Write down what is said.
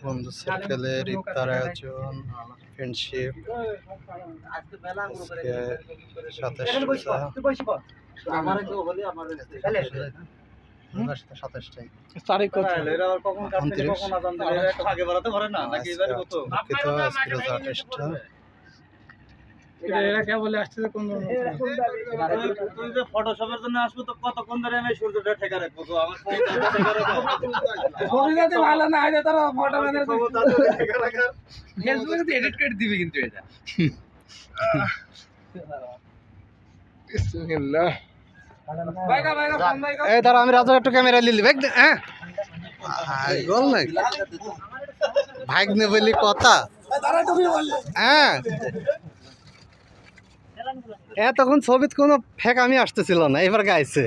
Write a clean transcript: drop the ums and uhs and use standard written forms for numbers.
বন্ধু সার্কেলের ইফতার আয়োজন ফ্রেন্ডশিপ 27 ফটোশপের জন্য আসবো তো কতক্ষণ ধরে আমি সূর্যটা ঠেকা রাখবো আমার ভালো না হয় তারা ফটো ফেসবুকে এডিট করে দিবে কিন্তু এটা এই দাঁড়া আমি রাজা একটু ক্যামেরা নিলি হ্যাঁ গোল নাই ভাগ্নে বলি কথা হ্যাঁ তখন ছবিত কোনো ফেক আমি আসতেছিল না এবার গাইছে